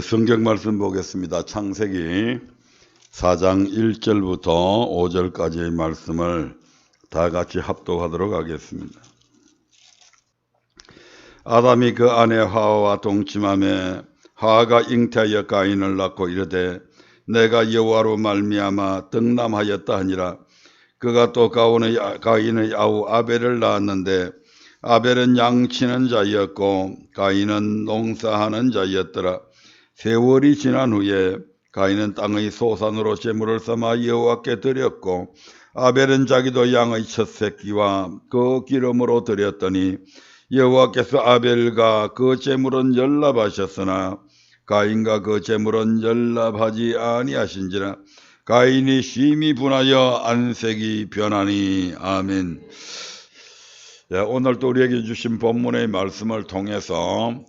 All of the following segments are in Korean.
성경 말씀 보겠습니다. 창세기 4장 1절부터 5절까지의 말씀을 다 같이 합독하도록 하겠습니다. 아담이 그 아내 하와와 동침하며 하와가 잉태하여 가인을 낳고 이르되 내가 여호와로 말미암아 득남하였다 하니라. 그가 또 가인의 아우 아벨을 낳았는데 아벨은 양치는 자였고 가인은 농사하는 자였더라. 세월이 지난 후에 가인은 땅의 소산으로 제물을 삼아 여호와께 드렸고 아벨은 자기도 양의 첫 새끼와 그 기름으로 드렸더니 여호와께서 아벨과 그 제물은 연락하셨으나 가인과 그 제물은 연락하지 아니하신지라. 가인이 심히 분하여 안색이 변하니. 아멘. 오늘도 우리에게 주신 본문의 말씀을 통해서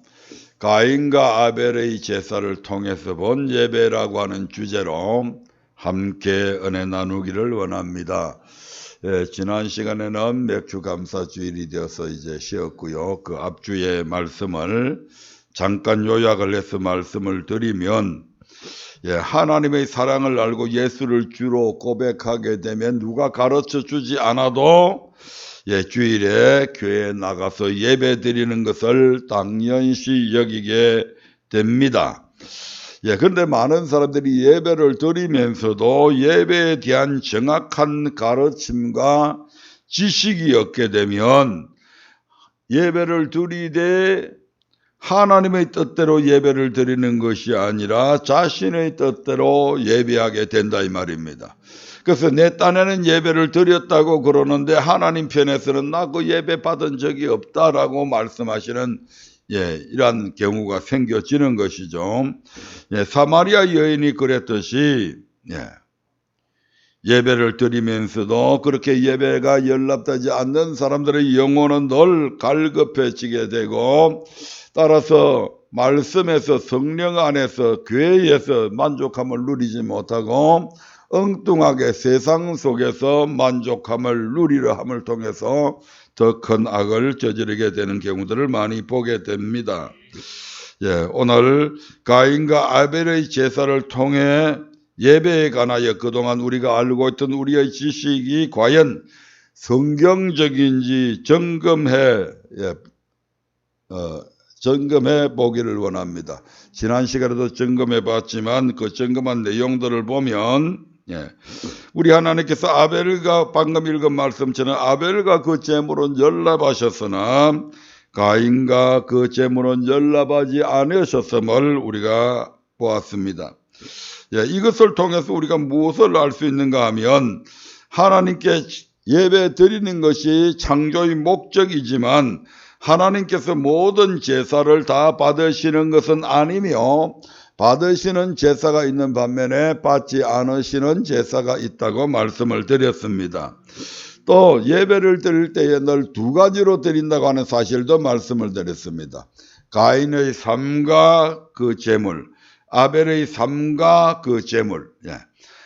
가인과 아벨의 제사를 통해서 본 예배라고 하는 주제로 함께 은혜 나누기를 원합니다. 지난 시간에는 맥주 감사 주일이 되어서 이제 쉬었고요. 그 앞주의 말씀을 잠깐 요약을 해서 말씀을 드리면, 하나님의 사랑을 알고 예수를 주로 고백하게 되면 누가 가르쳐 주지 않아도 주일에 교회에 나가서 예배 드리는 것을 당연시 여기게 됩니다. 그런데 많은 사람들이 예배를 드리면서도 예배에 대한 정확한 가르침과 지식이 없게 되면 예배를 드리되 하나님의 뜻대로 예배를 드리는 것이 아니라 자신의 뜻대로 예배하게 된다 이 말입니다. 그래서 내 딴에는 예배를 드렸다고 그러는데 하나님 편에서는 나 그 예배 받은 적이 없다라고 말씀하시는 이러한 경우가 생겨지는 것이죠. 사마리아 여인이 그랬듯이 예배를 드리면서도 그렇게 예배가 연락되지 않는 사람들의 영혼은 늘 갈급해지게 되고, 따라서 말씀에서 성령 안에서 교회에서 만족함을 누리지 못하고 엉뚱하게 세상 속에서 만족함을 누리려 함을 통해서 더 큰 악을 저지르게 되는 경우들을 많이 보게 됩니다. 오늘 가인과 아벨의 제사를 통해 예배에 관하여 그동안 우리가 알고 있던 우리의 지식이 과연 성경적인지 점검해 보기를 원합니다. 지난 시간에도 점검해 봤지만 그 점검한 내용들을 보면 우리 하나님께서 아벨과 방금 읽은 말씀처럼 아벨과 그 제물은 연락하셨으나 가인과 그 제물은 연락하지 않으셨음을 우리가 보았습니다. 이것을 통해서 우리가 무엇을 알 수 있는가 하면 하나님께 예배 드리는 것이 창조의 목적이지만 하나님께서 모든 제사를 다 받으시는 것은 아니며 받으시는 제사가 있는 반면에 받지 않으시는 제사가 있다고 말씀을 드렸습니다. 또 예배를 드릴 때에 늘 두 가지로 드린다고 하는 사실도 말씀을 드렸습니다. 가인의 삶과 그 제물, 아벨의 삶과 그 제물.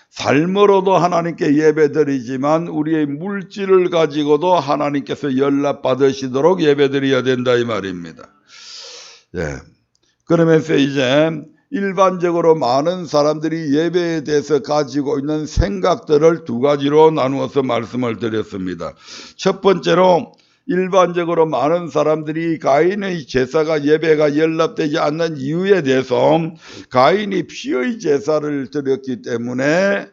삶으로도 하나님께 예배 드리지만 우리의 물질을 가지고도 하나님께서 연락 받으시도록 예배 드려야 된다 이 말입니다. 그러면서 이제 일반적으로 많은 사람들이 예배에 대해서 가지고 있는 생각들을 두 가지로 나누어서 말씀을 드렸습니다. 첫 번째로 일반적으로 많은 사람들이 가인의 제사가 예배가 연락되지 않는 이유에 대해서 가인이 피의 제사를 드렸기 때문에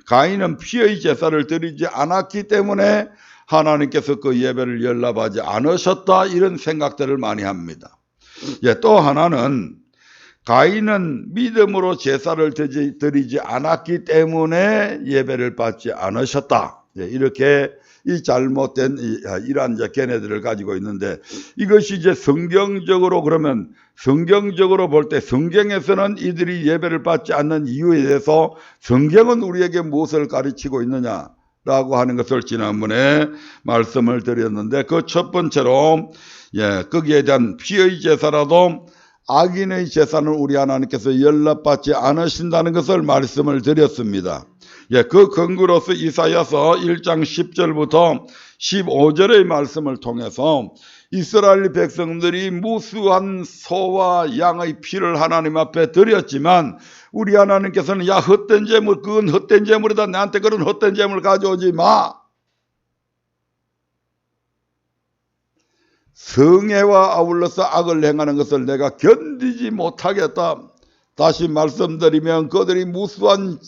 가인은 피의 제사를 드리지 않았기 때문에 하나님께서 그 예배를 연락하지 않으셨다 이런 생각들을 많이 합니다. 또 하나는 가인은 믿음으로 제사를 드리지 않았기 때문에 예배를 받지 않으셨다. 이렇게 이 잘못된 이러한 견해들을 가지고 있는데, 이것이 이제 성경적으로 그러면 성경적으로 볼 때 성경에서는 이들이 예배를 받지 않는 이유에 대해서 성경은 우리에게 무엇을 가르치고 있느냐라고 하는 것을 지난번에 말씀을 드렸는데, 그 첫 번째로 거기에 대한 피의 제사라도 악인의 제사는 우리 하나님께서 연락받지 않으신다는 것을 말씀을 드렸습니다. 그 근거로서 이사야서 1장 10절부터 15절의 말씀을 통해서 이스라엘 백성들이 무수한 소와 양의 피를 하나님 앞에 드렸지만 우리 하나님께서는 야 헛된 재물, 그건 헛된 재물이다. 나한테 그런 헛된 재물 가져오지 마. 성애와 아울러서 악을 행하는 것을 내가 견디지 못하겠다. 다시 말씀드리면 그들이 무수한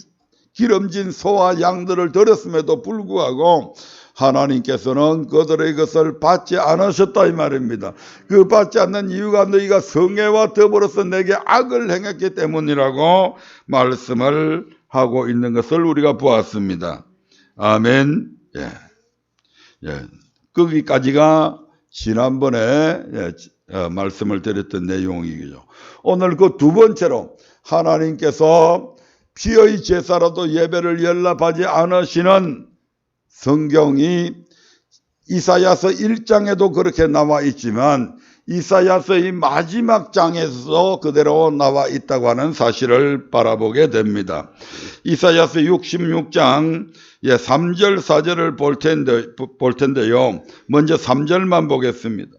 기름진 소와 양들을 드렸음에도 불구하고 하나님께서는 그들의 것을 받지 않으셨다 이 말입니다. 그 받지 않는 이유가 너희가 성애와 더불어서 내게 악을 행했기 때문이라고 말씀을 하고 있는 것을 우리가 보았습니다. 아멘. 예. 거기까지가 지난번에 말씀을 드렸던 내용이죠. 오늘 그 두 번째로 하나님께서 피의 제사라도 예배를 연락하지 않으시는 성경이 이사야서 1장에도 그렇게 나와 있지만 이사야서의 마지막 장에서 그대로 나와 있다고 하는 사실을 바라보게 됩니다. 이사야서 66장 3절 4절을 볼 텐데요. 먼저 3절만 보겠습니다.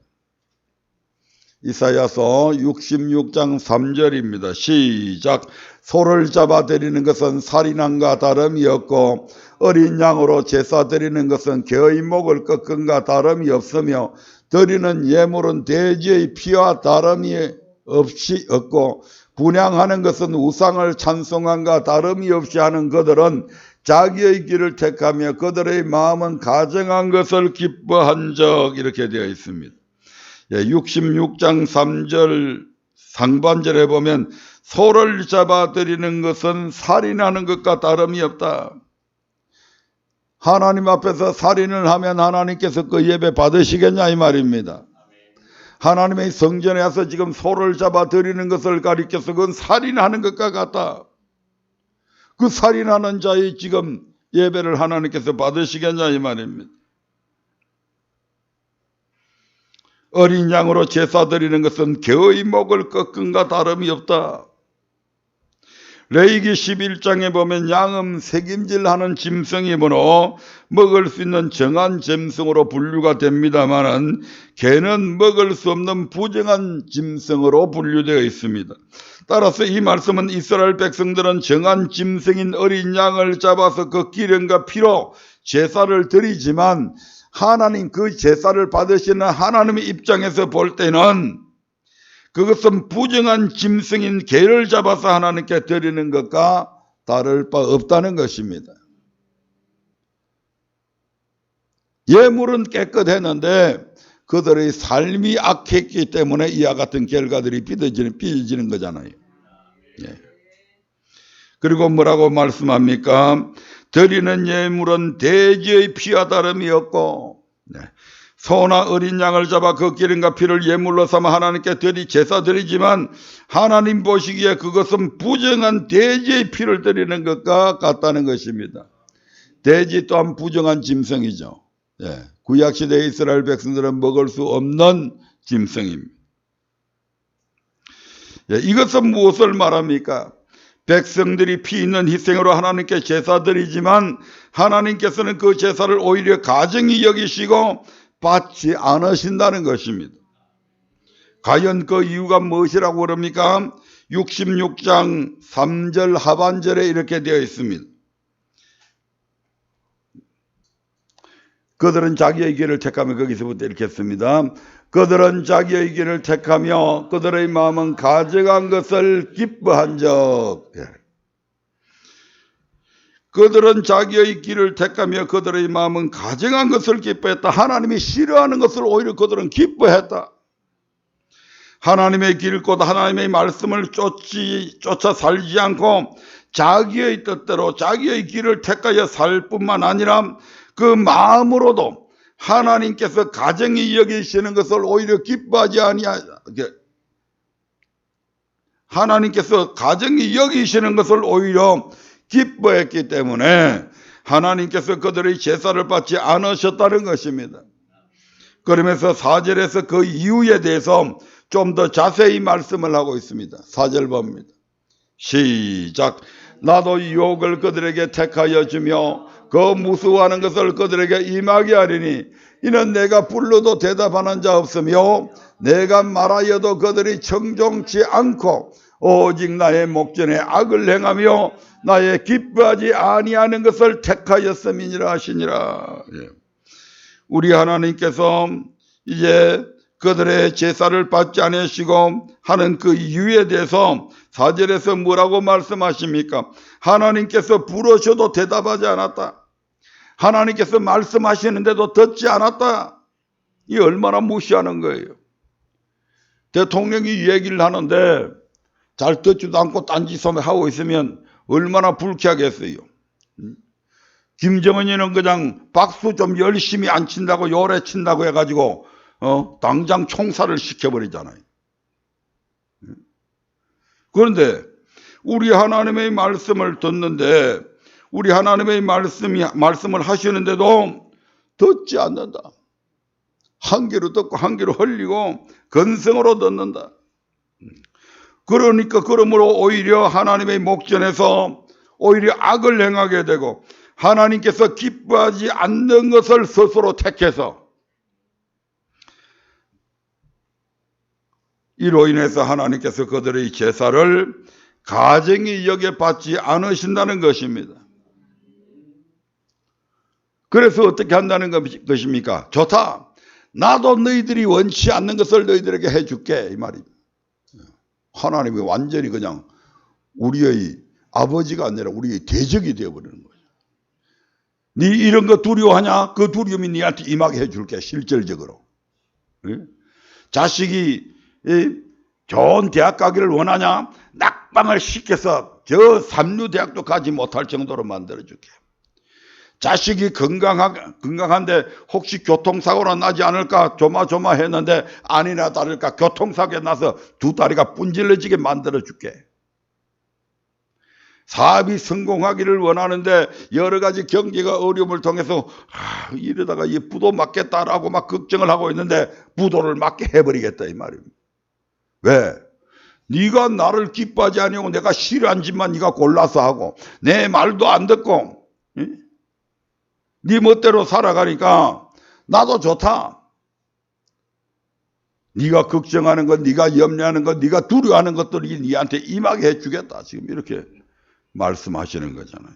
이사야서 66장 3절입니다. 시작. 소를 잡아 드리는 것은 살인함과 다름이 없고 어린 양으로 제사 드리는 것은 개의 목을 꺾음과 다름이 없으며 드리는 예물은 돼지의 피와 다름이 없고 분향하는 것은 우상을 찬송함과 다름이 없이 하는 그들은 자기의 길을 택하며 그들의 마음은 가정한 것을 기뻐한 적 이렇게 되어 있습니다. 66장 3절 상반절에 보면 소를 잡아 드리는 것은 살인하는 것과 다름이 없다. 하나님 앞에서 살인을 하면 하나님께서 그 예배 받으시겠냐 이 말입니다. 하나님의 성전에 와서 지금 소를 잡아 드리는 것을 가리켜서 그건 살인하는 것과 같다. 그 살인하는 자의 지금 예배를 하나님께서 받으시겠냐 이 말입니다. 어린 양으로 제사 드리는 것은 개의 목을 꺾음과 다름이 없다. 레위기 11장에 보면 양은 새김질하는 짐승이므로 먹을 수 있는 정한 짐승으로 분류가 됩니다마는 개는 먹을 수 없는 부정한 짐승으로 분류되어 있습니다. 따라서 이 말씀은 이스라엘 백성들은 정한 짐승인 어린 양을 잡아서 그 기름과 피로 제사를 드리지만 하나님 그 제사를 받으시는 하나님의 입장에서 볼 때는 그것은 부정한 짐승인 개를 잡아서 하나님께 드리는 것과 다를 바 없다는 것입니다. 예물은 깨끗했는데 그들의 삶이 악했기 때문에 이와 같은 결과들이 빚어지는 거잖아요. 그리고 뭐라고 말씀합니까? 드리는 예물은 돼지의 피와 다름이 없고 소나 어린 양을 잡아 그 기름과 피를 예물로 삼아 하나님께 제사 드리지만 하나님 보시기에 그것은 부정한 돼지의 피를 드리는 것과 같다는 것입니다. 돼지 또한 부정한 짐승이죠. 구약시대 이스라엘 백성들은 먹을 수 없는 짐승입니다. 이것은 무엇을 말합니까? 백성들이 피 있는 희생으로 하나님께 제사 드리지만 하나님께서는 그 제사를 오히려 가증히 여기시고 받지 않으신다는 것입니다. 과연 그 이유가 무엇이라고 그럽니까? 66장 3절 하반절에 이렇게 되어 있습니다. 그들은 자기의 길을 택하며 거기서부터 이렇게 했습니다. 그들은 자기의 길을 택하며 그들의 마음은 가져간 것을 기뻐한 적. 그들은 자기의 길을 택하며 그들의 마음은 가증한 것을 기뻐했다. 하나님이 싫어하는 것을 오히려 그들은 기뻐했다. 하나님의 길 곧 하나님의 말씀을 쫓아 살지 않고 자기의 뜻대로 자기의 길을 택하여 살 뿐만 아니라 그 마음으로도 하나님께서 가증히 여기시는 것을 오히려 기뻐하지 아니하게 하나님께서 가증히 여기시는 것을 오히려 기뻐했기 때문에 하나님께서 그들의 제사를 받지 않으셨다는 것입니다. 그러면서 4절에서 그 이유에 대해서 좀 더 자세히 말씀을 하고 있습니다. 4절 봅니다. 시작. 나도 유혹을 그들에게 택하여 주며 그 무수하는 것을 그들에게 임하게 하리니 이는 내가 불러도 대답하는 자 없으며 내가 말하여도 그들이 청종치 않고 오직 나의 목전에 악을 행하며 나의 기뻐하지 아니하는 것을 택하였음이니라 하시니라. 우리 하나님께서 이제 그들의 제사를 받지 않으시고 하는 그 이유에 대해서 4절에서 뭐라고 말씀하십니까? 하나님께서 부르셔도 대답하지 않았다. 하나님께서 말씀하시는데도 듣지 않았다. 이 얼마나 무시하는 거예요. 대통령이 얘기를 하는데 잘 듣지도 않고 딴짓을 하고 있으면 얼마나 불쾌하겠어요. 김정은이는 그냥 박수 좀 열심히 안 친다고 요래 친다고 해가지고 당장 총살을 시켜버리잖아요. 그런데 우리 하나님의 말씀을 듣는데 우리 하나님의 말씀을 하시는데도 듣지 않는다. 한 귀로 듣고 한 귀로 흘리고 건성으로 듣는다. 그러니까 그러므로 오히려 하나님의 목전에서 오히려 악을 행하게 되고 하나님께서 기뻐하지 않는 것을 스스로 택해서 이로 인해서 하나님께서 그들의 제사를 가증히 여겨받지 않으신다는 것입니다. 그래서 어떻게 한다는 것입니까? 좋다. 나도 너희들이 원치 않는 것을 너희들에게 해줄게 이 말입니다. 하나님이 완전히 그냥 우리의 아버지가 아니라 우리의 대적이 되어버리는 거죠. 네 이런 거 두려워하냐? 그 두려움이 네한테 임하게 해줄게 실질적으로. 자식이 좋은 대학 가기를 원하냐? 낙방을 시켜서 저 삼류대학도 가지 못할 정도로 만들어줄게. 자식이 건강한데 혹시 교통사고나 나지 않을까 조마조마했는데 아니나 다를까 교통사고에 나서 두 다리가 분질러지게 만들어줄게. 사업이 성공하기를 원하는데 여러 가지 경제가 어려움을 통해서 이러다가 이 부도 맞겠다라고 막 걱정을 하고 있는데 부도를 맞게 해버리겠다 이 말입니다. 왜? 네가 나를 기뻐하지 아니하고 내가 싫어한 짓만 네가 골라서 하고 내 말도 안 듣고 네 멋대로 살아가니까 나도 좋다. 네가 걱정하는 것, 네가 염려하는 것, 네가 두려워하는 것들이 네한테 임하게 해주겠다. 지금 이렇게 말씀하시는 거잖아요.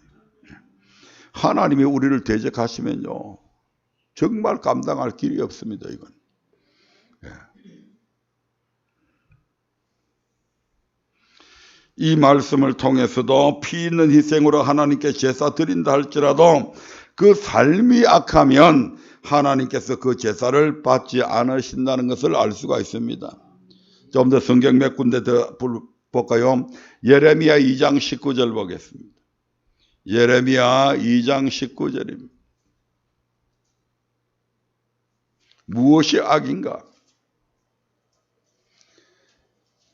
하나님이 우리를 대적하시면요 정말 감당할 길이 없습니다. 이건. 이 말씀을 통해서도 피 있는 희생으로 하나님께 제사 드린다 할지라도 그 삶이 악하면 하나님께서 그 제사를 받지 않으신다는 것을 알 수가 있습니다. 좀 더 성경 몇 군데 더 볼까요? 예레미야 2장 19절 보겠습니다. 예레미야 2장 19절입니다. 무엇이 악인가?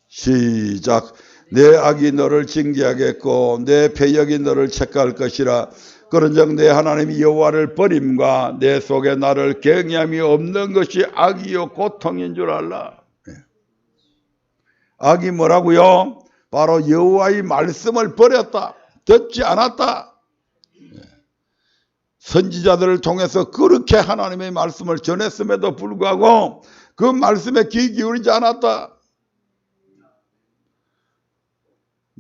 시작. 내 악이 너를 징계하겠고 내 패역이 너를 책할 것이라. 그런즉 내 하나님 여호와를 버림과 내 속에 나를 경외함이 없는 것이 악이요 고통인 줄 알라. 악이 뭐라고요? 바로 여호와의 말씀을 버렸다. 듣지 않았다. 선지자들을 통해서 그렇게 하나님의 말씀을 전했음에도 불구하고 그 말씀에 귀 기울이지 않았다.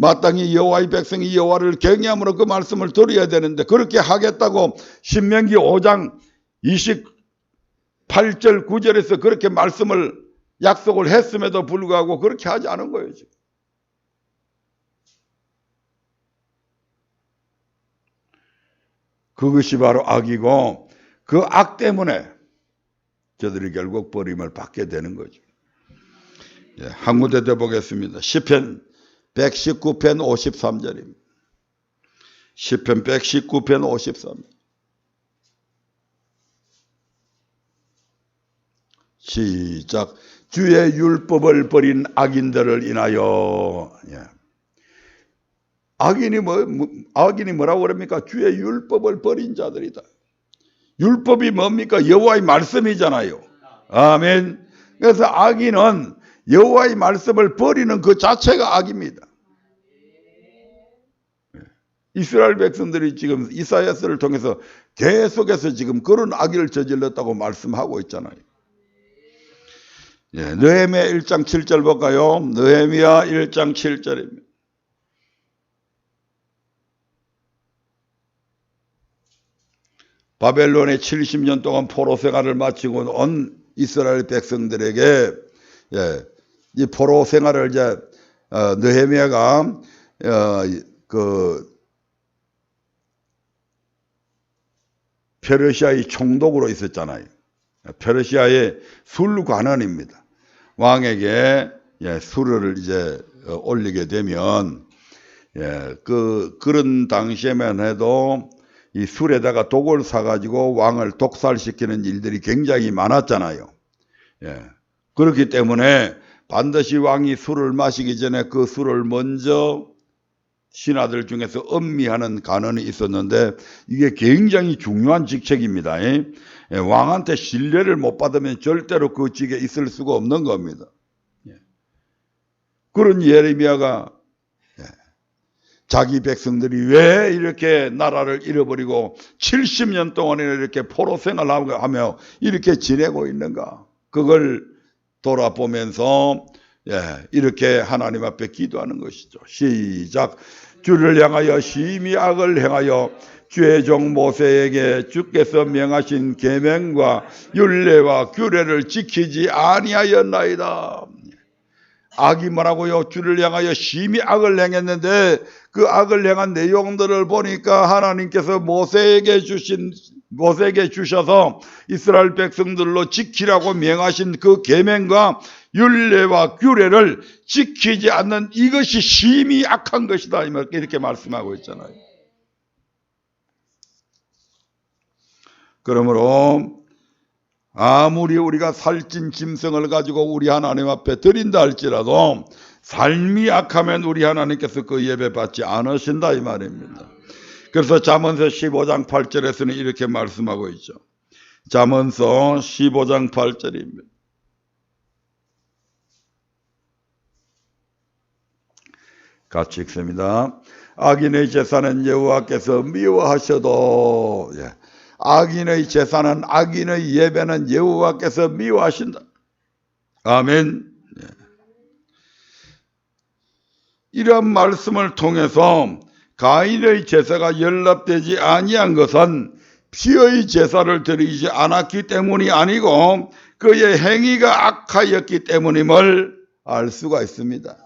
마땅히 여호와의 백성이 여호와를 경외함으로 그 말씀을 들어야 되는데 그렇게 하겠다고 신명기 5장 28절 9절에서 그렇게 말씀을 약속을 했음에도 불구하고 그렇게 하지 않은 거예요. 지금. 그것이 바로 악이고 그 악 때문에 저들이 결국 버림을 받게 되는 거죠. 한 군데 더 보겠습니다. 시편 119편 53절입니다. 시편 119편 53절. 시작. 주의 율법을 버린 악인들을 인하여. 악인이 뭐라고 그럽니까? 주의 율법을 버린 자들이다. 율법이 뭡니까? 여호와의 말씀이잖아요. 아멘. 그래서 악인은 여호와의 말씀을 버리는 그 자체가 악입니다. 이스라엘 백성들이 지금 이사야서를 통해서 계속해서 지금 그런 악의를 저질렀다고 말씀하고 있잖아요. 예, 느헤미야 1장 7절 볼까요? 느헤미야 1장 7절입니다. 바벨론에 70년 동안 포로 생활을 마치고 온 이스라엘 백성들에게 이 포로 생활을 이제 느헤미야가 페르시아의 총독으로 있었잖아요. 페르시아의 술관원입니다. 왕에게 술을 이제 올리게 되면 그런 당시에만 해도 이 술에다가 독을 사가지고 왕을 독살시키는 일들이 굉장히 많았잖아요. 그렇기 때문에 반드시 왕이 술을 마시기 전에 그 술을 먼저 신하들 중에서 음미하는 관원이 있었는데 이게 굉장히 중요한 직책입니다. 왕한테 신뢰를 못 받으면 절대로 그 직에 있을 수가 없는 겁니다. 그런 예레미야가 자기 백성들이 왜 이렇게 나라를 잃어버리고 70년 동안이나 이렇게 포로 생활하며 이렇게 지내고 있는가, 그걸 돌아보면서 이렇게 하나님 앞에 기도하는 것이죠. 시작. 주를 향하여 심히 악을 행하여 주의 종 모세에게 주께서 명하신 계명과 율례와 규례를 지키지 아니하였나이다. 악이 뭐라고요? 주를 향하여 심히 악을 행했는데 그 악을 행한 내용들을 보니까 하나님께서 모세에게 주셔서 이스라엘 백성들로 지키라고 명하신 그 계명과 율례와 규례를 지키지 않는 이것이 심히 악한 것이다, 이렇게 말씀하고 있잖아요. 그러므로 아무리 우리가 살찐 짐승을 가지고 우리 하나님 앞에 드린다 할지라도 삶이 악하면 우리 하나님께서 그 예배 받지 않으신다, 이 말입니다. 그래서 잠언서 15장 8절에서는 이렇게 말씀하고 있죠. 잠언서 15장 8절입니다. 같이 읽습니다. 악인의 제사는 여호와께서 미워하셔도, 악인의 제사는, 악인의 예배는 여호와께서 미워하신다. 아멘. 이런 말씀을 통해서 가인의 제사가 연락되지 아니한 것은 피의 제사를 드리지 않았기 때문이 아니고 그의 행위가 악하였기 때문임을 알 수가 있습니다.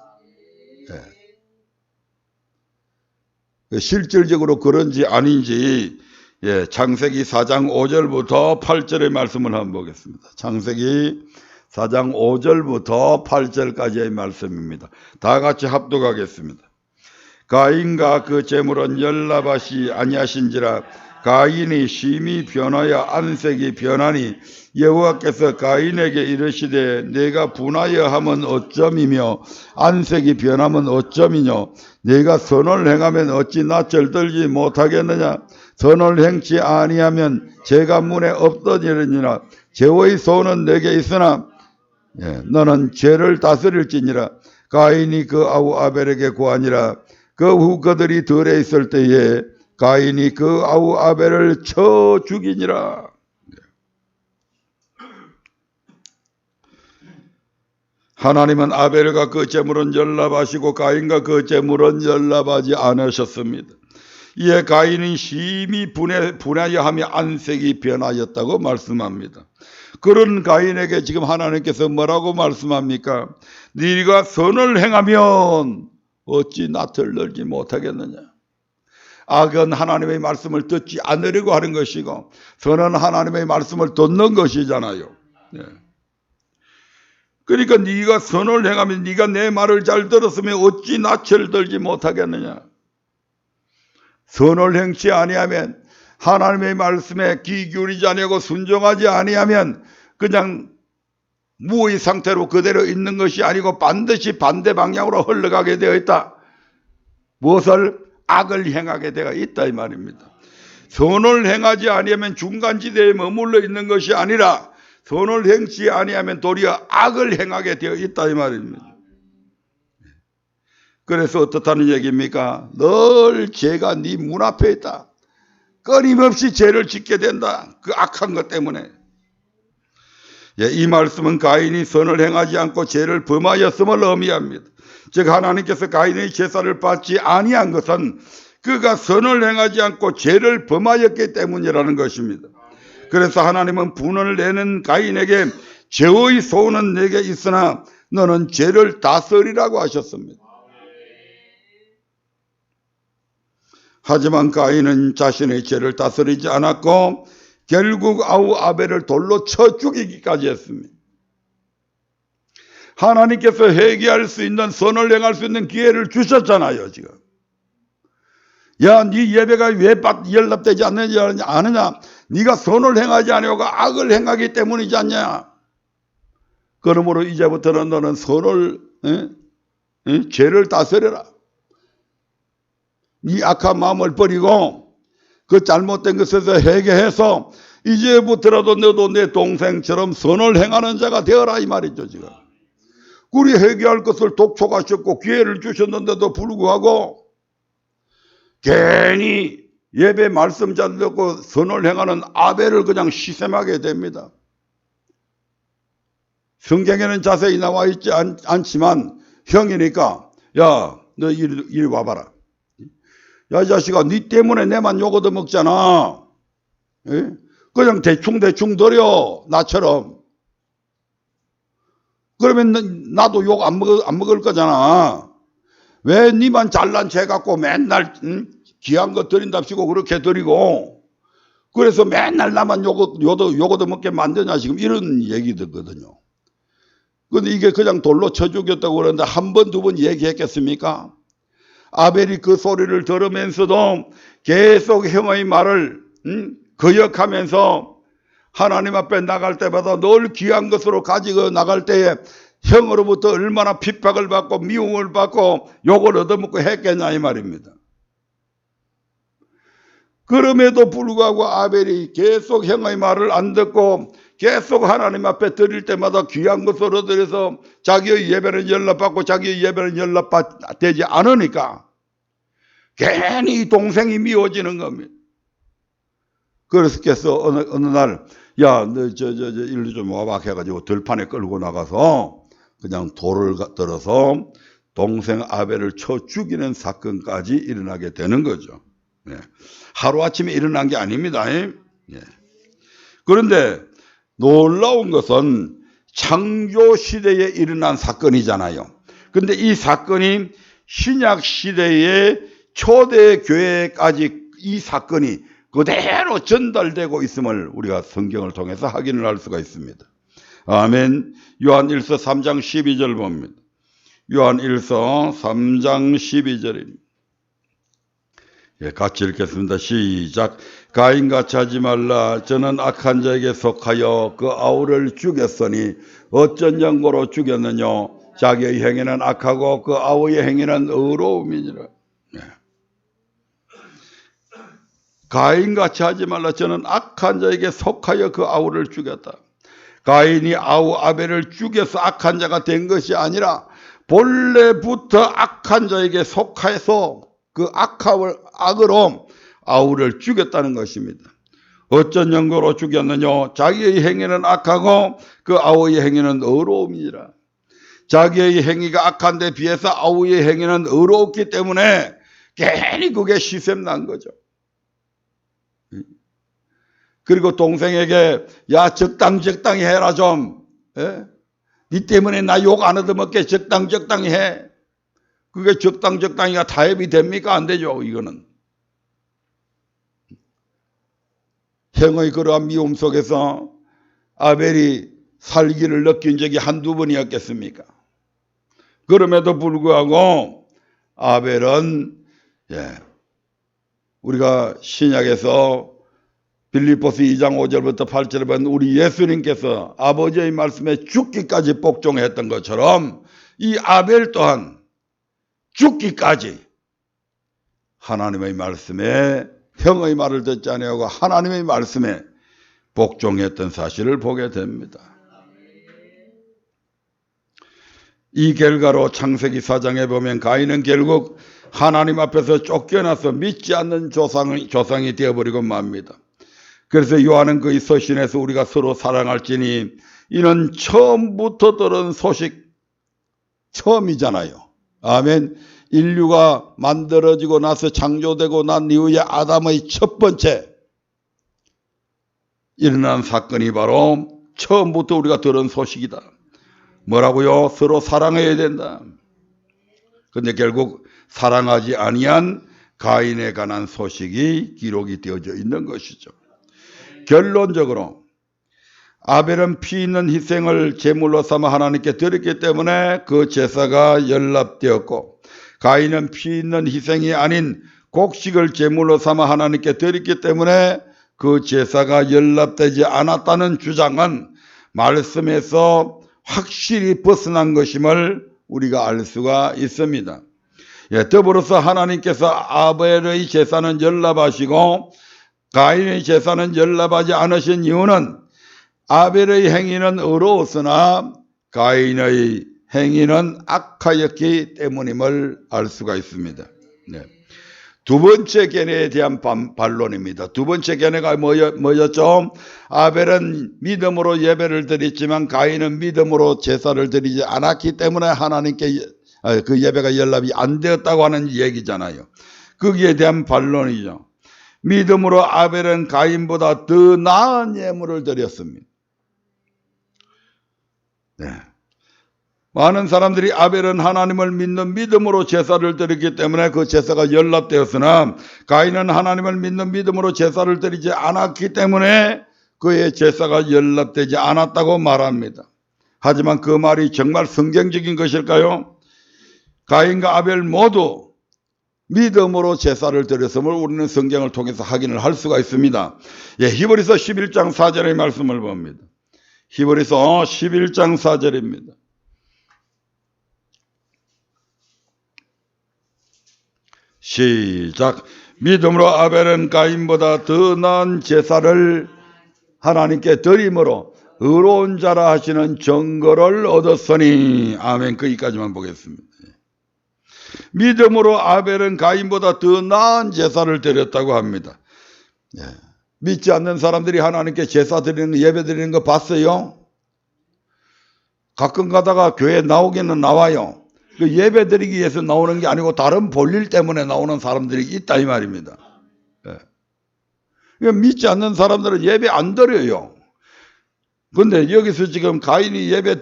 실질적으로 그런지 아닌지 창세기 4장 5절부터 8절의 말씀을 한번 보겠습니다. 창세기 4장 5절부터 8절까지의 말씀입니다. 다 같이 합독하겠습니다. 가인과 그 제물은 열납하시 아니하신지라. 가인이 심히 변하여 안색이 변하니 여호와께서 가인에게 이르시되 내가 분하여 하면 어쩜이며 안색이 변하면 어쩜이뇨. 내가 선을 행하면 어찌 낯을 들지 못하겠느냐. 선을 행치 아니하면 죄가 문에 없더니라. 죄의 소원은 내게 있으나 너는 죄를 다스릴지니라. 가인이 그 아우 아벨에게 고하니라. 그 후 그들이 들에 있을 때에 가인이 그 아우 아벨을 쳐 죽이니라. 하나님은 아벨과 그 제물은 연납하시고 가인과 그 제물은 연납하지 않으셨습니다. 이에 가인은 심히 분하여 하며 안색이 변하였다고 말씀합니다. 그런 가인에게 지금 하나님께서 뭐라고 말씀합니까? 네가 선을 행하면 어찌 낯을 들지 못하겠느냐. 악은 하나님의 말씀을 듣지 않으려고 하는 것이고 선은 하나님의 말씀을 듣는 것이잖아요. 그러니까 네가 선을 행하면, 네가 내 말을 잘 들었으면 어찌 낯을 들지 못하겠느냐. 선을 행치 아니하면, 하나님의 말씀에 귀 기울이지 아니하고 순종하지 아니하면 그냥 무의 상태로 그대로 있는 것이 아니고 반드시 반대 방향으로 흘러가게 되어 있다. 무엇을? 악을 행하게 되어 있다, 이 말입니다. 선을 행하지 아니하면 중간지대에 머물러 있는 것이 아니라 선을 행치 아니하면 도리어 악을 행하게 되어 있다, 이 말입니다. 그래서 어떻다는 얘기입니까? 늘 죄가 네 문 앞에 있다. 끊임없이 죄를 짓게 된다. 그 악한 것 때문에. 예, 이 말씀은 가인이 선을 행하지 않고 죄를 범하였음을 의미합니다. 즉 하나님께서 가인의 제사를 받지 아니한 것은 그가 선을 행하지 않고 죄를 범하였기 때문이라는 것입니다. 그래서 하나님은 분을 내는 가인에게 죄의 소원은 내게 있으나 너는 죄를 다스리라고 하셨습니다. 하지만 가인은 자신의 죄를 다스리지 않았고 결국 아우 아벨을 돌로 쳐 죽이기까지 했습니다. 하나님께서 회개할 수 있는, 선을 행할 수 있는 기회를 주셨잖아요. 지금 야, 네 예배가 왜 연락되지 않느냐? 네가 선을 행하지 않으려고 악을 행하기 때문이지 않냐? 그러므로 이제부터는 너는 선을 죄를 다스려라. 네 악한 마음을 버리고 그 잘못된 것에서 회개해서 이제부터라도 너도 내 동생처럼 선을 행하는 자가 되어라 이 말이죠. 지금 우리 회개할 것을 독촉하셨고 기회를 주셨는데도 불구하고 괜히 예배 말씀 잘 듣고 선을 행하는 아벨을 그냥 시샘하게 됩니다. 성경에는 자세히 나와 있지 않지만 형이니까 야, 너 이리 와봐라. 야, 이 자식아, 네 때문에 내만 욕 얻어먹잖아. 예? 그냥 대충 들여, 나처럼. 그러면 나도 욕 안 먹을 거잖아. 왜 니만 잘난 죄 갖고 맨날 귀한 거 드린답시고 그렇게 드리고 그래서 맨날 나만 욕 얻어먹게 만드냐 지금 이런 얘기 듣거든요. 근데 이게 그냥 돌로 쳐 죽였다고 그러는데 한 번, 두 번 얘기했겠습니까? 아벨이 그 소리를 들으면서도 계속 형의 말을 거역하면서 하나님 앞에 나갈 때마다 늘 귀한 것으로 가지고 나갈 때에 형으로부터 얼마나 핍박을 받고 미움을 받고 욕을 얻어먹고 했겠냐 이 말입니다. 그럼에도 불구하고 아벨이 계속 형의 말을 안 듣고 계속 하나님 앞에 드릴 때마다 귀한 것으로 드려서 자기의 예배는 연락받고 자기의 예배는 연락되지 않으니까 괜히 동생이 미워지는 겁니다. 그래서 어느 날 야, 너 일로 좀 와봐 해가지고 들판에 끌고 나가서 그냥 돌을 들어서 동생 아벨을 쳐 죽이는 사건까지 일어나게 되는 거죠. 네. 하루아침에 일어난 게 아닙니다. 네. 그런데 놀라운 것은 창조 시대에 일어난 사건이잖아요. 근데 이 사건이 신약 시대의 초대 교회까지 이 사건이 그대로 전달되고 있음을 우리가 성경을 통해서 확인을 할 수가 있습니다. 아멘. 요한일서 3장 12절 봅니다. 요한일서 3장 12절입니다. 예, 같이 읽겠습니다. 시작. 가인같이 하지 말라. 저는 악한 자에게 속하여 그 아우를 죽였으니 어쩐 연고로 죽였느냐. 자기의 행위는 악하고 그 아우의 행위는 의로움이니라. 예. 가인같이 하지 말라. 저는 악한 자에게 속하여 그 아우를 죽였다. 가인이 아우 아벨을 죽여서 악한 자가 된 것이 아니라 본래부터 악한 자에게 속해서 그 악으로 아우를 죽였다는 것입니다. 어쩐 연고로 죽였느냐. 자기의 행위는 악하고 그 아우의 행위는 의로움이니라. 자기의 행위가 악한데 비해서 아우의 행위는 의롭기 때문에 괜히 그게 시샘난 거죠. 그리고 동생에게 야 적당히 해라 좀. 예? 니 때문에 나 욕 안 얻어먹게 적당히 해. 그게 적당히가 타협이 됩니까? 안 되죠. 이거는. 형의 그러한 미움 속에서 아벨이 살기를 느낀 적이 한두 번이었겠습니까? 그럼에도 불구하고 아벨은 우리가 신약에서 빌립보서 2장 5절부터 8절에 보면 우리 예수님께서 아버지의 말씀에 죽기까지 복종했던 것처럼 이 아벨 또한 죽기까지 하나님의 말씀에 형의 말을 듣지 아니하고 하나님의 말씀에 복종했던 사실을 보게 됩니다. 이 결과로 창세기 4장에 보면 가인은 결국 하나님 앞에서 쫓겨나서 믿지 않는 조상이 되어버리고 맙니다. 그래서 요한은 그의 서신에서 우리가 서로 사랑할지니 이는 처음부터 들은 소식, 처음이잖아요. 아멘. 인류가 만들어지고 나서 창조되고 난 이후에 아담의 첫 번째 일어난 사건이 바로 처음부터 우리가 들은 소식이다. 뭐라고요? 서로 사랑해야 된다. 근데 결국 사랑하지 아니한 가인에 관한 소식이 기록이 되어져 있는 것이죠. 결론적으로 아벨은 피 있는 희생을 제물로 삼아 하나님께 드렸기 때문에 그 제사가 연납되었고, 가인은 피 있는 희생이 아닌 곡식을 제물로 삼아 하나님께 드렸기 때문에 그 제사가 연납되지 않았다는 주장은 말씀에서 확실히 벗어난 것임을 우리가 알 수가 있습니다. 더불어서 하나님께서 아벨의 제사는 연납하시고 가인의 제사는 연납하지 않으신 이유는 아벨의 행위는 의로웠으나 가인의 행위는 악하였기 때문임을 알 수가 있습니다. 네. 두 번째 견해에 대한 반론입니다. 두 번째 견해가 뭐였죠? 아벨은 믿음으로 예배를 드렸지만 가인은 믿음으로 제사를 드리지 않았기 때문에 하나님께 그 예배가 연납이 안 되었다고 하는 얘기잖아요. 거기에 대한 반론이죠. 믿음으로 아벨은 가인보다 더 나은 예물을 드렸습니다. 네. 많은 사람들이 아벨은 하나님을 믿는 믿음으로 제사를 드렸기 때문에 그 제사가 연납되었으나 가인은 하나님을 믿는 믿음으로 제사를 드리지 않았기 때문에 그의 제사가 연납되지 않았다고 말합니다. 하지만 그 말이 정말 성경적인 것일까요? 가인과 아벨 모두 믿음으로 제사를 드렸음을 우리는 성경을 통해서 확인을 할 수가 있습니다. 히브리서 11장 4절의 말씀을 봅니다. 히브리서 11장 4절입니다. 시작. 믿음으로 아벨은 가인보다 더 나은 제사를 하나님께 드림으로 의로운 자라 하시는 증거를 얻었으니. 아멘. 거기까지만 보겠습니다. 믿음으로 아벨은 가인보다 더 나은 제사를 드렸다고 합니다. 믿지 않는 사람들이 하나님께 제사 드리는, 예배 드리는 거 봤어요? 가끔 가다가 교회 나오기는 나와요. 그 예배 드리기 위해서 나오는 게 아니고 다른 볼일 때문에 나오는 사람들이 있다 이 말입니다. 믿지 않는 사람들은 예배 안 드려요. 근데 여기서 지금 가인이 예배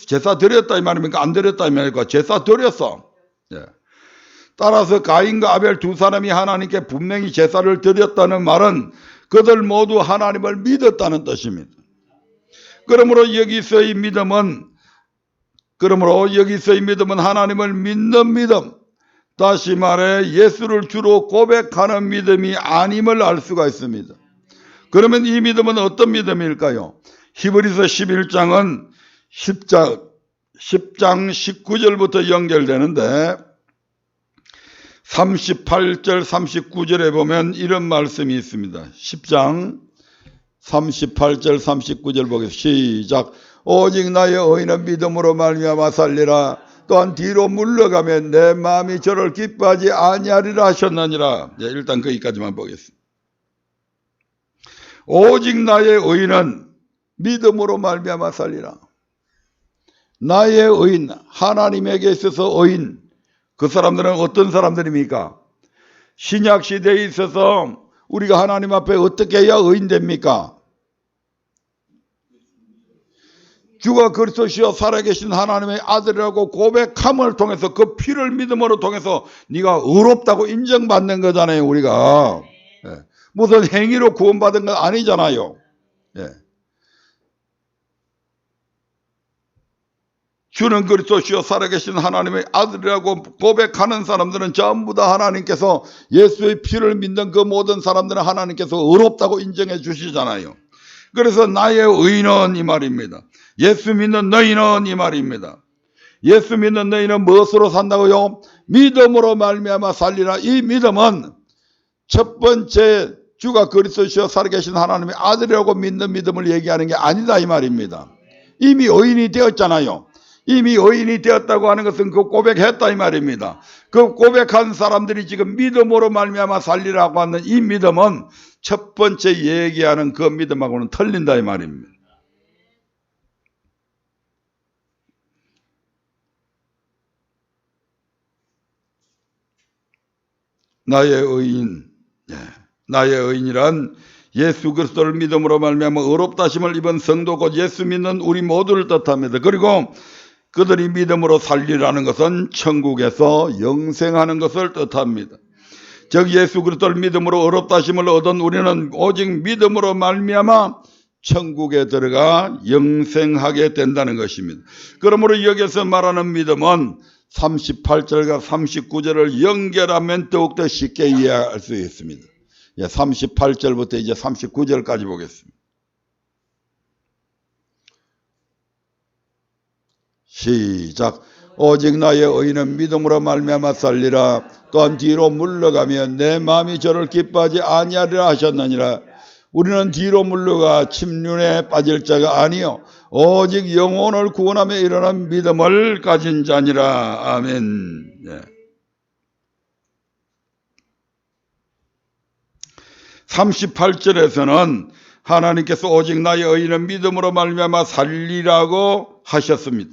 제사 드렸다 이 말입니까? 안 드렸다 이 말입니까? 제사 드렸어. 따라서 가인과 아벨 두 사람이 하나님께 분명히 제사를 드렸다는 말은 그들 모두 하나님을 믿었다는 뜻입니다. 그러므로 여기서의 믿음은 하나님을 믿는 믿음, 다시 말해 예수를 주로 고백하는 믿음이 아님을 알 수가 있습니다. 그러면 이 믿음은 어떤 믿음일까요? 히브리서 11장은 10장 19절부터 연결되는데 38절 39절에 보면 이런 말씀이 있습니다. 10장 38절 39절 보겠습니다. 시작. 오직 나의 의인은 믿음으로 말미암아 살리라. 또한 뒤로 물러가면 내 마음이 저를 기뻐하지 아니하리라 하셨느니라. 일단 거기까지만 보겠습니다. 오직 나의 의인은 믿음으로 말미암아 살리라. 나의 의인, 하나님에게 있어서 의인, 그 사람들은 어떤 사람들입니까? 신약 시대에 있어서 우리가 하나님 앞에 어떻게 해야 의인됩니까? 주가 그리스도시여 살아계신 하나님의 아들이라고 고백함을 통해서 그 피를 믿음으로 통해서 네가 의롭다고 인정받는 거잖아요. 우리가 무슨 행위로 구원받은 건 아니잖아요. 주는 그리스도시여 살아계신 하나님의 아들이라고 고백하는 사람들은 전부 다 하나님께서 예수의 피를 믿는 그 모든 사람들은 하나님께서 의롭다고 인정해 주시잖아요. 그래서 나의 의인은 이 말입니다. 예수 믿는 너희는 이 말입니다. 예수 믿는 너희는 무엇으로 산다고요? 믿음으로 말미암아 살리라. 이 믿음은 첫 번째 주가 그리스도시여 살아계신 하나님의 아들이라고 믿는 믿음을 얘기하는 게 아니다 이 말입니다. 이미 의인이 되었잖아요. 이미 의인이 되었다고 하는 것은 그 고백했다 이 말입니다. 그 고백한 사람들이 지금 믿음으로 말미암아 살리라고 하는 이 믿음은 첫 번째 얘기하는 그 믿음하고는 틀린다 이 말입니다. 나의 의인, 나의 의인이란 예수 그리스도를 믿음으로 말미암아 의롭다심을 입은 성도 곧 예수 믿는 우리 모두를 뜻합니다. 그리고 그들이 믿음으로 살리라는 것은 천국에서 영생하는 것을 뜻합니다. 즉 예수 그리스도를 믿음으로 의롭다심을 얻은 우리는 오직 믿음으로 말미암아 천국에 들어가 영생하게 된다는 것입니다. 그러므로 여기서 말하는 믿음은 38절과 39절을 연결하면 더욱더 쉽게 이해할 수 있습니다. 38절부터 이제 39절까지 보겠습니다. 시작. 오직 나의 의인은 믿음으로 말미암아 살리라. 또한 뒤로 물러가며 내 마음이 저를 기뻐하지 아니하리라 하셨느니라. 우리는 뒤로 물러가 침륜에 빠질 자가 아니요 오직 영혼을 구원하며 일어난 믿음을 가진 자니라. 아멘. 38절에서는 하나님께서 오직 나의 의인은 믿음으로 말미암아 살리라고 하셨습니다.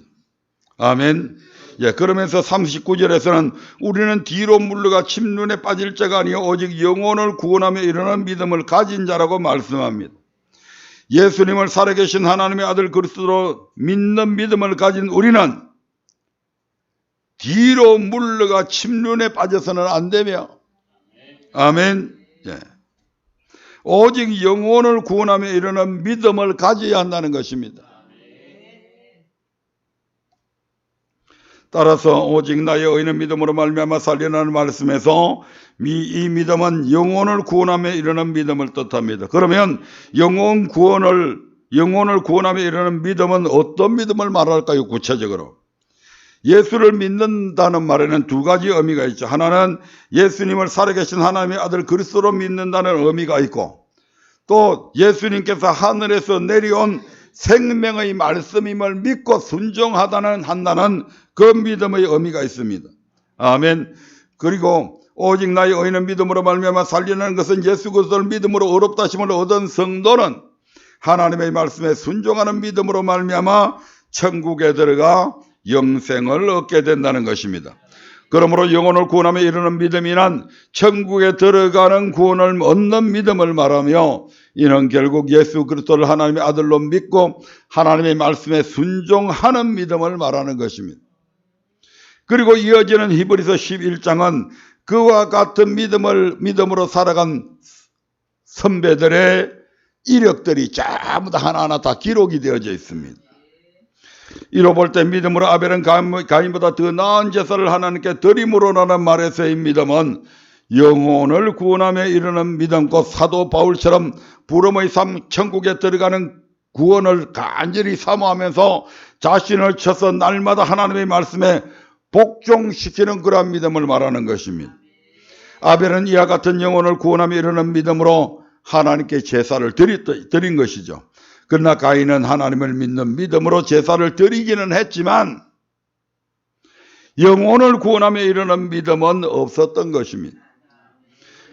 아멘. 그러면서 39절에서는 우리는 뒤로 물러가 침륜에 빠질 자가 아니요 오직 영혼을 구원하며 일어난 믿음을 가진 자라고 말씀합니다. 예수님을 살아계신 하나님의 아들 그리스도로 믿는 믿음을 가진 우리는 뒤로 물러가 침륜에 빠져서는 안 되며, 아멘. 오직 영혼을 구원하며 일어난 믿음을 가져야 한다는 것입니다. 따라서 오직 나의 의인은 믿음으로 말미암아 살리라는 말씀에서 이 믿음은 영혼을 구원하며 일어난 믿음을 뜻합니다. 그러면 영혼을 구원하며 일어난 믿음은 어떤 믿음을 말할까요? 구체적으로 예수를 믿는다는 말에는 두 가지 의미가 있죠. 하나는 예수님을 살아계신 하나님의 아들 그리스도로 믿는다는 의미가 있고, 또 예수님께서 하늘에서 내려온 생명의 말씀임을 믿고 순종한다는 그 믿음의 의미가 있습니다. 아멘. 그리고 오직 나의 의인은 믿음으로 말미암아 살리는 것은 예수 그리스도를 믿음으로 의롭다심을 얻은 성도는 하나님의 말씀에 순종하는 믿음으로 말미암아 천국에 들어가 영생을 얻게 된다는 것입니다. 그러므로 영혼을 구원하며 이르는 믿음이란 천국에 들어가는 구원을 얻는 믿음을 말하며, 이는 결국 예수 그리스도를 하나님의 아들로 믿고 하나님의 말씀에 순종하는 믿음을 말하는 것입니다. 그리고 이어지는 히브리서 11장은 그와 같은 믿음으로 살아간 선배들의 이력들이 전부 다 하나하나 다 기록이 되어져 있습니다. 이로 볼 때 믿음으로 아벨은 가인보다 더 나은 제사를 하나님께 드림으로라는 말에서의 믿음은 영혼을 구원하며 이르는 믿음, 곧 사도 바울처럼 부름의 삶 천국에 들어가는 구원을 간절히 사모하면서 자신을 쳐서 날마다 하나님의 말씀에 복종시키는 그러한 믿음을 말하는 것입니다. 아벨은 이와 같은 영혼을 구원하며 이르는 믿음으로 하나님께 제사를 드린 것이죠. 그러나 가인은 하나님을 믿는 믿음으로 제사를 드리기는 했지만 영혼을 구원하며 이르는 믿음은 없었던 것입니다.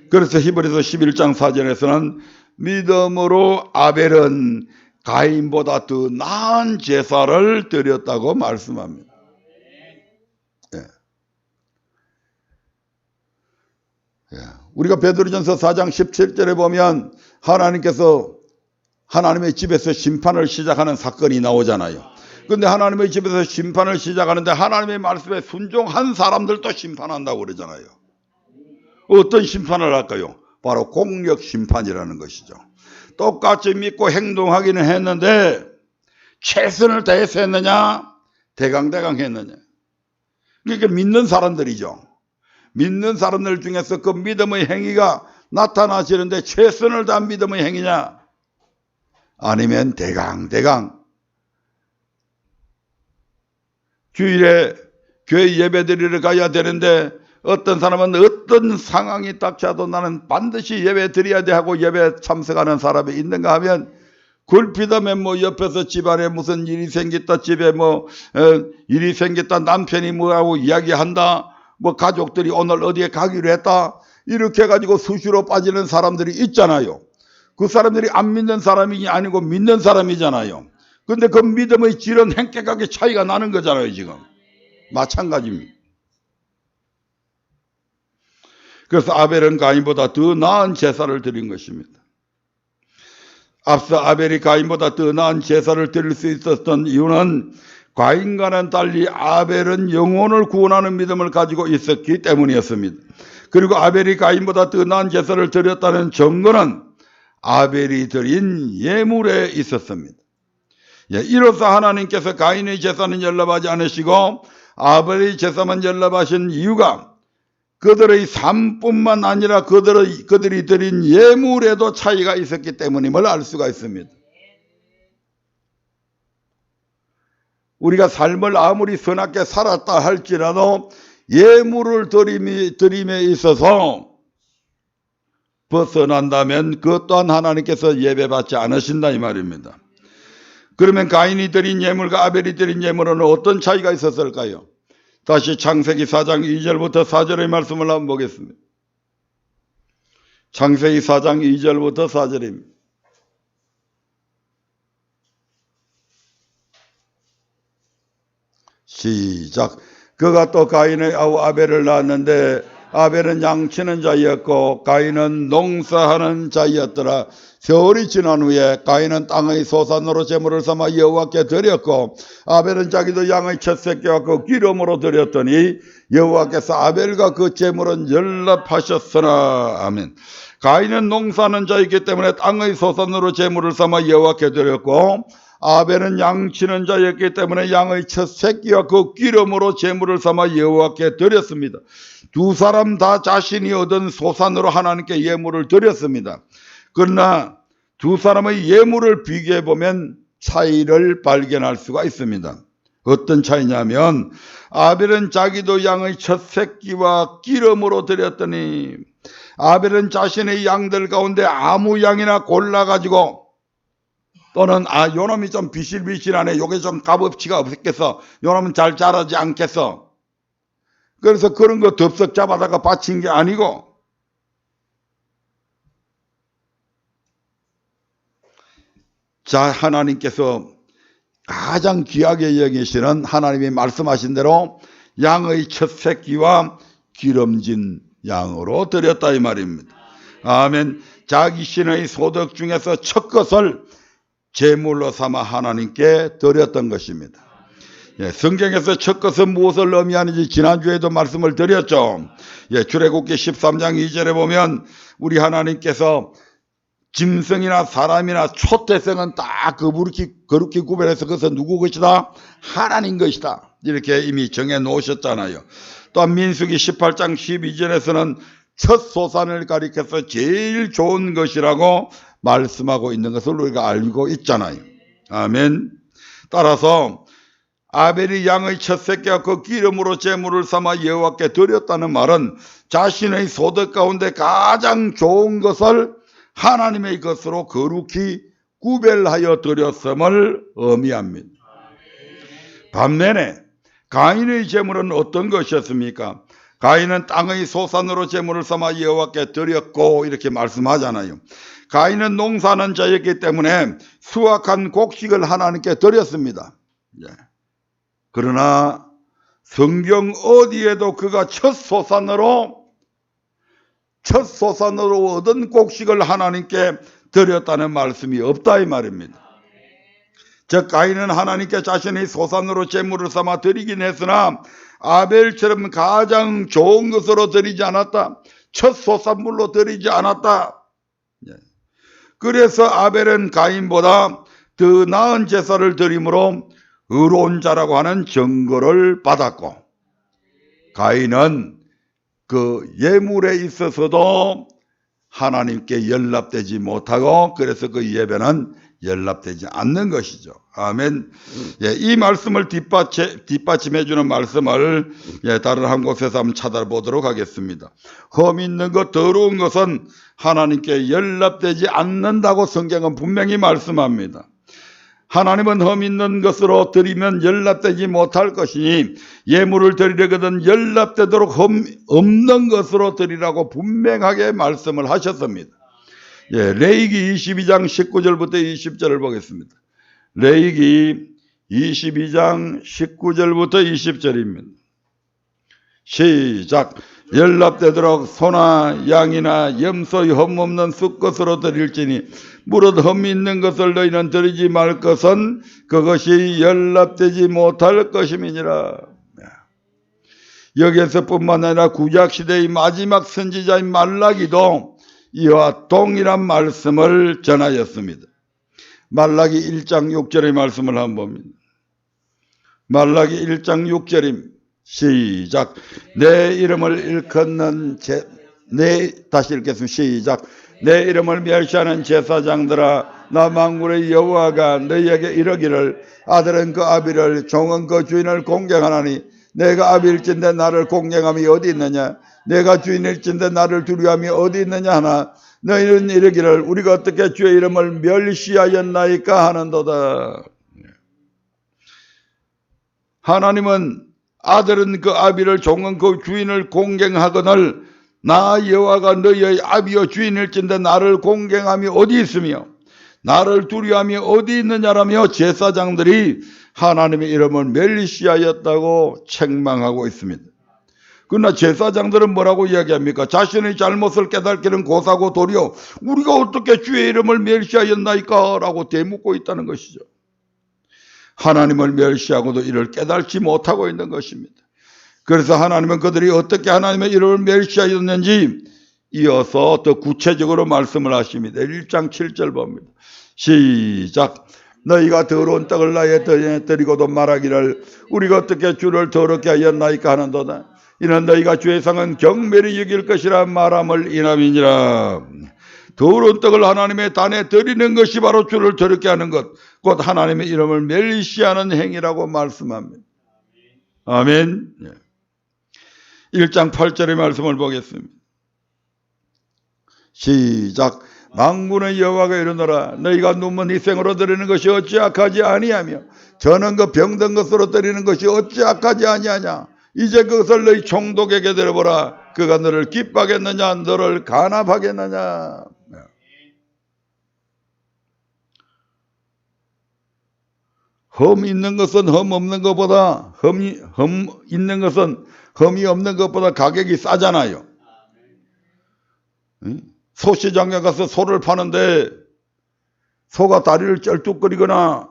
그래서 히브리서 11장 4절에서는 믿음으로 아벨은 가인보다 더 나은 제사를 드렸다고 말씀합니다. 우리가 베드로전서 4장 17절에 보면 하나님께서 하나님의 집에서 심판을 시작하는 사건이 나오잖아요. 그런데 하나님의 집에서 심판을 시작하는데 하나님의 말씀에 순종한 사람들도 심판한다고 그러잖아요. 어떤 심판을 할까요? 바로 공력 심판이라는 것이죠. 똑같이 믿고 행동하기는 했는데 최선을 다해서 했느냐? 대강대강 했느냐? 그러니까 믿는 사람들이죠. 믿는 사람들 중에서 그 믿음의 행위가 나타나시는데 최선을 다한 믿음의 행위냐? 아니면 대강대강 주일에 교회 예배드리러 가야 되는데 어떤 사람은 어떤 상황이 닥쳐도 나는 반드시 예배 드려야 돼 하고 예배 참석하는 사람이 있는가 하면 굴피다면 뭐 옆에서 집안에 무슨 일이 생겼다, 집에 뭐 일이 생겼다, 남편이 뭐라고 이야기한다, 뭐 가족들이 오늘 어디에 가기로 했다, 이렇게 해가지고 수시로 빠지는 사람들이 있잖아요. 그 사람들이 안 믿는 사람이 아니고 믿는 사람이잖아요. 근데 그 믿음의 질은 현격하게 차이가 나는 거잖아요. 지금 마찬가지입니다. 그래서 아벨은 가인보다 더 나은 제사를 드린 것입니다. 앞서 아벨이 가인보다 더 나은 제사를 드릴 수 있었던 이유는 가인과는 달리 아벨은 영혼을 구원하는 믿음을 가지고 있었기 때문이었습니다. 그리고 아벨이 가인보다 더 나은 제사를 드렸다는 증거는 아벨이 드린 예물에 있었습니다. 이로써 하나님께서 가인의 제사는 연락하지 않으시고 아벨의 제사만 연락하신 이유가 그들의 삶뿐만 아니라 그들이 드린 예물에도 차이가 있었기 때문임을 알 수가 있습니다. 우리가 삶을 아무리 선하게 살았다 할지라도 예물을 드림에 있어서 벗어난다면 그것 또한 하나님께서 예배받지 않으신다 이 말입니다. 그러면 가인이 드린 예물과 아벨이 드린 예물은 어떤 차이가 있었을까요? 다시 창세기 4장 2절부터 4절의 말씀을 한번 보겠습니다. 창세기 4장 2절부터 4절입니다. 시작. 그가 또 가인의 아우 아벨을 낳았는데 아벨은 양치는 자였고 가인은 농사하는 자였더라. 세월이 지난 후에 가인은 땅의 소산으로 제물을 삼아 여호와께 드렸고 아벨은 자기도 양의 첫 새끼와 그 기름으로 드렸더니 여호와께서 아벨과 그 제물은 연락하셨으나. 아멘. 가인은 농사하는 자이기 때문에 땅의 소산으로 제물을 삼아 여호와께 드렸고 아벨은 양치는 자였기 때문에 양의 첫 새끼와 그 기름으로 제물을 삼아 여호와께 드렸습니다. 두 사람 다 자신이 얻은 소산으로 하나님께 예물을 드렸습니다. 그러나 두 사람의 예물을 비교해 보면 차이를 발견할 수가 있습니다. 어떤 차이냐면 아벨은 자기도 양의 첫 새끼와 기름으로 드렸더니 아벨은 자신의 양들 가운데 아무 양이나 골라가지고 또는 요놈이 좀 비실비실하네, 요게 좀 값어치가 없겠어, 요놈은 잘 자라지 않겠어, 그래서 그런 거 덥석 잡아다가 바친 게 아니고 자, 하나님께서 가장 귀하게 여기시는 하나님이 말씀하신 대로 양의 첫 새끼와 기름진 양으로 드렸다 이 말입니다. 아멘. 자기 신의 소득 중에서 첫 것을 제물로 삼아 하나님께 드렸던 것입니다. 성경에서 첫 것은 무엇을 의미하는지 지난주에도 말씀을 드렸죠. 출애굽기 13장 2절에 보면 우리 하나님께서 짐승이나 사람이나 초태생은 다 거룩히 구별해서 그것은 누구 것이다? 하나님 것이다. 이렇게 이미 정해 놓으셨잖아요. 또한 민수기 18장 12절에서는 첫 소산을 가리켜서 제일 좋은 것이라고 말씀하고 있는 것을 우리가 알고 있잖아요. 아멘. 따라서 아벨이 양의 첫 새끼와 그 기름으로 제물을 삼아 여호와께 드렸다는 말은 자신의 소득 가운데 가장 좋은 것을 하나님의 것으로 거룩히 구별하여 드렸음을 의미합니다. 반면에 가인의 제물은 어떤 것이었습니까? 가인은 땅의 소산으로 제물을 삼아 여호와께 드렸고 이렇게 말씀하잖아요. 가인은 농사하는 자였기 때문에 수확한 곡식을 하나님께 드렸습니다. 그러나 성경 어디에도 그가 첫 소산으로 얻은 곡식을 하나님께 드렸다는 말씀이 없다 이 말입니다. 즉 가인은 하나님께 자신의 소산으로 제물을 삼아 드리긴 했으나 아벨처럼 가장 좋은 것으로 드리지 않았다. 첫 소산물로 드리지 않았다. 그래서 아벨은 가인보다 더 나은 제사를 드림으로 의로운 자라고 하는 증거를 받았고 가인은 그 예물에 있어서도 하나님께 연락되지 못하고 그래서 그 예배는 연락되지 않는 것이죠. 아멘. 예, 이 말씀을 뒷받침해주는 말씀을 다른 한 곳에서 한번 찾아보도록 하겠습니다. 흠 있는 것, 더러운 것은 하나님께 연락되지 않는다고 성경은 분명히 말씀합니다. 하나님은 흠 있는 것으로 드리면 연락되지 못할 것이니 예물을 드리려거든 연락되도록 흠 없는 것으로 드리라고 분명하게 말씀을 하셨습니다. 예, 레위기 22장 19절부터 20절을 보겠습니다. 레위기 22장 19절부터 20절입니다. 시작. 연락되도록 소나 양이나 염소 흠 없는 숫것으로 드릴지니 무릇 흠 있는 것을 너희는 드리지 말 것은 그것이 연락되지 못할 것임이니라. 여기에서뿐만 아니라 구약시대의 마지막 선지자인 말라기도 이와 동일한 말씀을 전하였습니다. 말라기 1장 6절의 말씀을 한번 봅니다. 말라기 1장 6절입니다. 시작. 내 이름을 일컫는 다시 읽겠습니다. 시작. 내 이름을 멸시하는 제사장들아, 나 만군의 여호와가 너희에게 이르기를 아들은 그 아비를 종은 그 주인을 공경하나니 내가 아비일진데 나를 공경함이 어디 있느냐, 내가 주인일진데 나를 두려움이 어디 있느냐 하나 너희는 이르기를 우리가 어떻게 주의 이름을 멸시하였나이까 하는도다. 하나님은 아들은 그 아비를 종은 그 주인을 공경하거늘 나 여호와가 너희의 아비여 주인일진데 나를 공경함이 어디 있으며 나를 두려움이 어디 있느냐라며 제사장들이 하나님의 이름을 멸시하였다고 책망하고 있습니다. 그러나 제사장들은 뭐라고 이야기합니까? 자신의 잘못을 깨닫기는 고사고 도리어 우리가 어떻게 주의 이름을 멸시하였나이까? 라고 되묻고 있다는 것이죠. 하나님을 멸시하고도 이를 깨닫지 못하고 있는 것입니다. 그래서 하나님은 그들이 어떻게 하나님의 이름을 멸시하였는지 이어서 더 구체적으로 말씀을 하십니다. 1장 7절 봅니다. 시작. 너희가 더러운 떡을 나에 드리고도 말하기를 우리가 어떻게 주를 더럽게 하였나이까 하는도다. 이는 너희가 주의 상은 경멸히 여길 것이라 말함을 인함이니라. 더러운 떡을 하나님의 단에 드리는 것이 바로 주를 더럽게 하는 것, 곧 하나님의 이름을 멸시하는 행위라고 말씀합니다. 아멘. 1장 8절의 말씀을 보겠습니다. 시작. 만군의 여호와가 이르노라 너희가 눈먼 희생으로 드리는 것이 어찌 악하지 아니하며 저는 그 병든 것으로 드리는 것이 어찌 악하지 아니하냐. 이제 그것을 너희 총독에게 드려보라. 그가 너를 기뻐하겠느냐 너를 간합하겠느냐. 흠 있는 것은 흠 없는 것보다 흠 있는 것은 흠이 없는 것보다 가격이 싸잖아요. 소시장에 가서 소를 파는데 소가 다리를 쩔뚝거리거나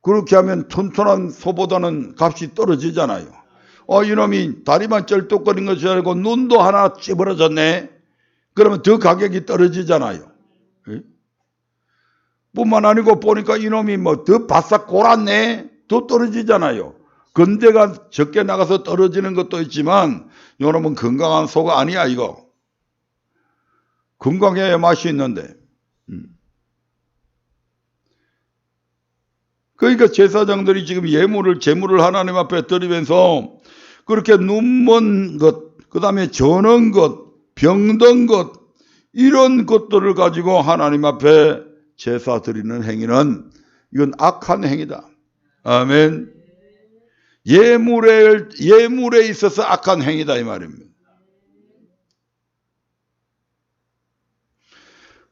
그렇게 하면 튼튼한 소보다는 값이 떨어지잖아요. 이놈이 다리만 쩔뚝거린 것이 아니고 눈도 하나 찌부러졌네. 그러면 더 가격이 떨어지잖아요. 뿐만 아니고 보니까 이놈이 더 바싹 골았네. 더 떨어지잖아요. 건대가 적게 나가서 떨어지는 것도 있지만 이놈은 건강한 소가 아니야 이거. 건강해야 맛이 있는데. 그러니까 제사장들이 지금 제물을 하나님 앞에 드리면서 그렇게 눈먼 것, 그 다음에 저는 것, 병든 것, 이런 것들을 가지고 하나님 앞에 제사 드리는 행위는 이건 악한 행위다. 아멘. 예물에 있어서 악한 행위다 이 말입니다.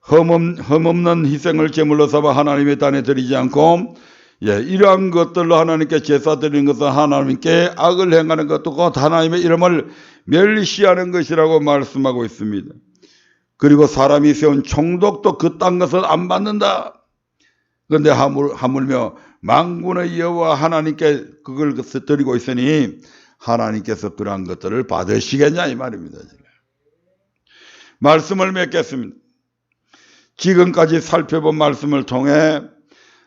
흠 없는 희생을 제물로 삼아 하나님의 단에 드리지 않고 이러한 것들로 하나님께 제사 드리는 것은 하나님께 악을 행하는 것도 곧 하나님의 이름을 멸시하는 것이라고 말씀하고 있습니다. 그리고 사람이 세운 총독도 그딴 것을 안 받는다. 그런데 하물며 만군의 여호와 하나님께 그걸 드리고 있으니 하나님께서 그러한 것들을 받으시겠냐 이 말입니다. 말씀을 맺겠습니다. 지금까지 살펴본 말씀을 통해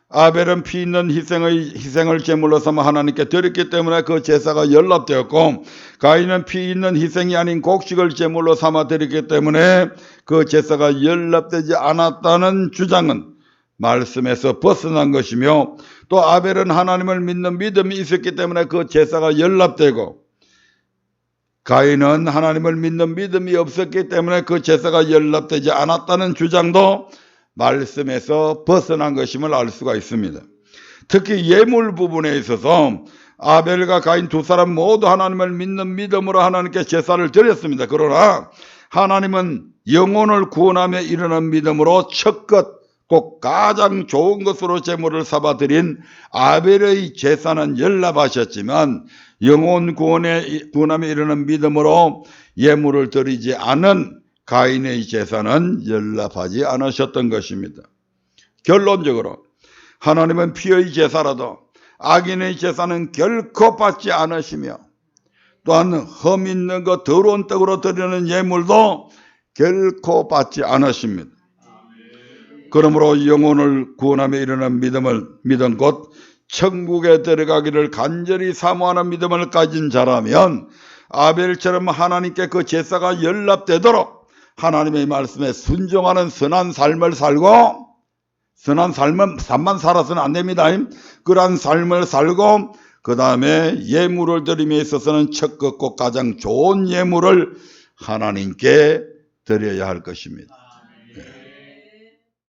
아벨은 피 있는 희생을 제물로 삼아 하나님께 드렸기 때문에 그 제사가 연락되었고 가인은 피 있는 희생이 아닌 곡식을 제물로 삼아 드렸기 때문에 그 제사가 연락되지 않았다는 주장은 말씀에서 벗어난 것이며 또 아벨은 하나님을 믿는 믿음이 있었기 때문에 그 제사가 연락되고 가인은 하나님을 믿는 믿음이 없었기 때문에 그 제사가 연락되지 않았다는 주장도 말씀에서 벗어난 것임을 알 수가 있습니다. 특히 예물 부분에 있어서 아벨과 가인 두 사람 모두 하나님을 믿는 믿음으로 하나님께 제사를 드렸습니다. 그러나 하나님은 영혼을 구원하며 이르는 믿음으로 첫 것, 꼭 가장 좋은 것으로 제물을 삼아드린 아벨의 제사는 연락하셨지만 영혼 구원하며 이르는 믿음으로 예물을 드리지 않은 가인의 제사는 연락하지 않으셨던 것입니다. 결론적으로 하나님은 피의 제사라도 악인의 제사는 결코 받지 않으시며 또한 흠 있는 것 더러운 떡으로 드리는 예물도 결코 받지 않으십니다. 그러므로 영혼을 구원하며 이르는 믿음 곧 천국에 들어가기를 간절히 사모하는 믿음을 가진 자라면 아벨처럼 하나님께 그 제사가 연락되도록 하나님의 말씀에 순종하는 선한 삶을 살고, 선한 삶만 살아서는 안 됩니다. 그러한 삶을 살고 그 다음에 예물을 드림에 있어서는 첫 것고 가장 좋은 예물을 하나님께 드려야 할 것입니다.